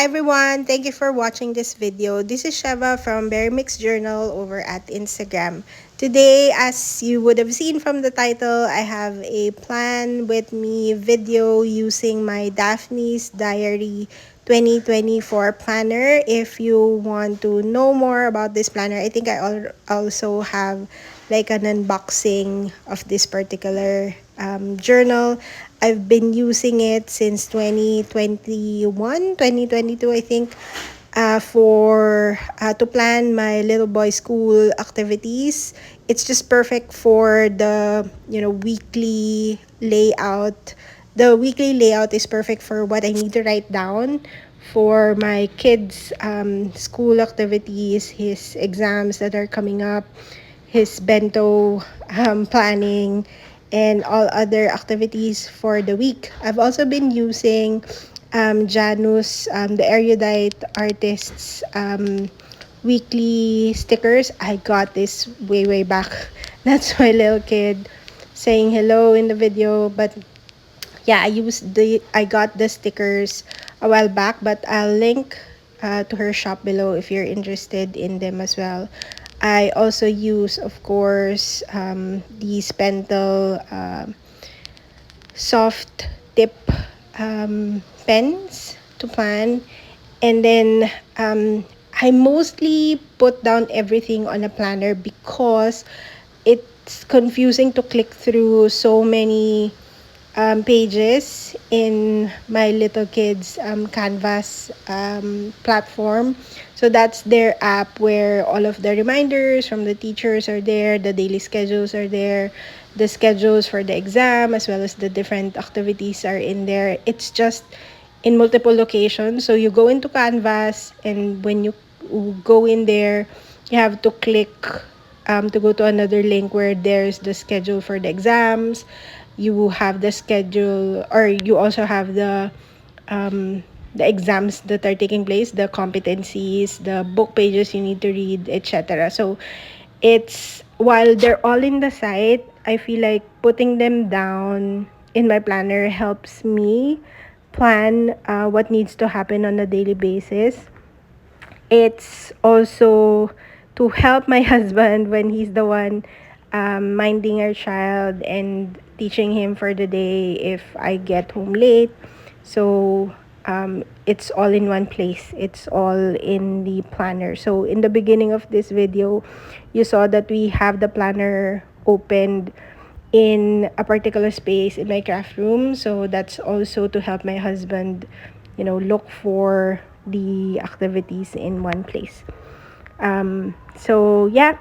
Hi everyone, thank you for watching this video. This is Sheva from Berry Mix Journal over at Instagram. Today, as you would have seen from the title, I have a plan with me video using my Daphne's Diary 2024 planner. If you want to know more about this planner, I think I also have like an unboxing of this particular journal. I've been using it since 2021, 2022, I think, for to plan my little boy school activities. It's just perfect for the weekly layout. The weekly layout is perfect for what I need to write down for my kids' school activities, his exams that are coming up, his bento planning, and all other activities for the week. I've also been using Janus, the erudite artists weekly stickers. I got this way back. That's my little kid saying hello in the video. But yeah, I got the stickers a while back, but I'll link to her shop below if you're interested in them as well. I also use, of course, these Pentel soft tip pens to plan. And then I mostly put down everything on a planner because it's confusing to click through so many pages in my little kids Canvas platform. So that's their app where all of the reminders from the teachers are there, the daily schedules are there, the schedules for the exam as well as the different activities are in there. It's just in multiple locations. So you go into Canvas, and when you go in there, you have to click to go to another link where there's the schedule for the exams. You have the schedule, or you also have the exams that are taking place, the competencies, the book pages you need to read, etc. So it's, while they're all in the site, I feel like putting them down in my planner helps me plan what needs to happen on a daily basis. It's also to help my husband when he's the one minding our child and teaching him for the day if I get home late. So it's all in one place. It's all in the planner. So in the beginning of this video, you saw that we have the planner opened in a particular space in my craft room. So that's also to help my husband, look for the activities in one place. So yeah,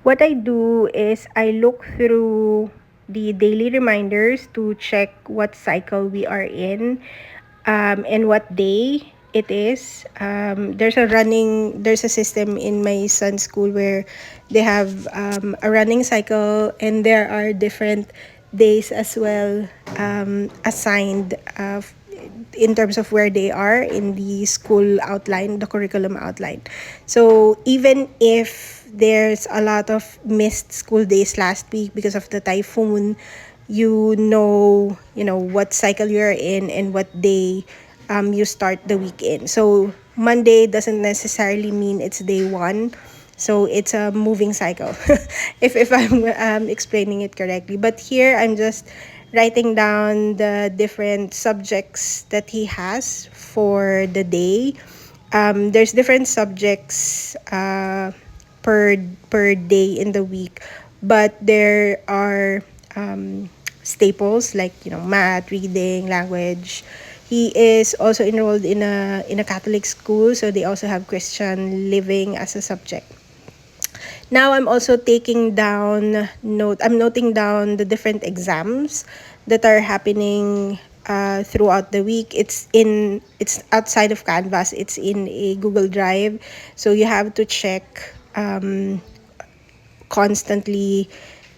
what I do is I look through the daily reminders to check what cycle we are in, and what day it is. There's a system in my son's school where they have a running cycle, and there are different days as well assigned in terms of where they are in the school outline, the curriculum outline. So even if there's a lot of missed school days last week because of the typhoon, you know what cycle you're in and what day you start the week in. So Monday doesn't necessarily mean it's day one. So it's a moving cycle, if I'm explaining it correctly. But here I'm just writing down the different subjects that he has for the day. There's different subjects per day in the week, but there are staples like math, reading, language. He is also enrolled in a Catholic school, so they also have Christian living as a subject. Now I'm also I'm noting down the different exams that are happening throughout the week. It's outside of Canvas. It's in a Google Drive, so you have to check constantly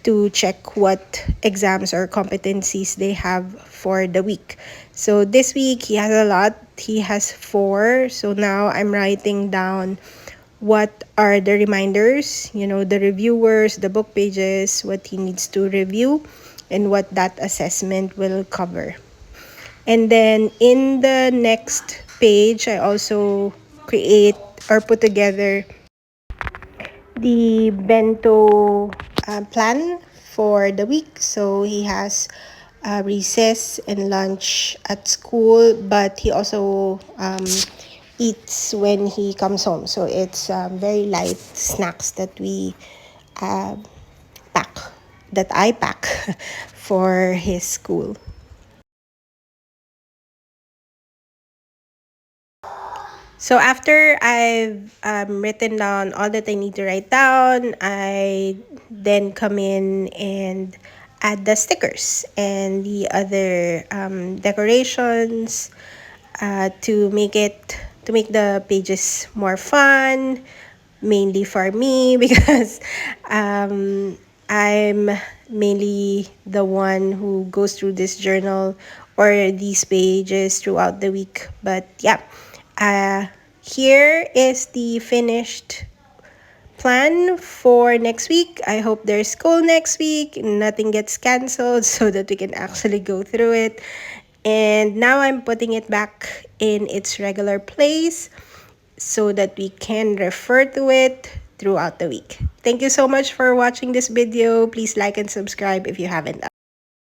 to check what exams or competencies they have for the week. So this week he has a lot. He has 4. So now I'm writing down what are the reminders, the reviewers, the book pages, what he needs to review, and what that assessment will cover. And then in the next page, I also create or put together the bento plan for the week. So he has recess and lunch at school, but he also eats when he comes home. So it's very light snacks that we uh, pack, that I pack for his school. So after I've written down all that I need to write down, I then come in and add the stickers and the other decorations to make the pages more fun, mainly for me because I'm mainly the one who goes through this journal or these pages throughout the week. But yeah, uh, here is the finished plan for next week. I hope there's school next week, nothing gets canceled so that we can actually go through it. And now I'm putting it back in its regular place so that we can refer to it throughout the week. Thank you so much for watching this video. Please like and subscribe if you haven't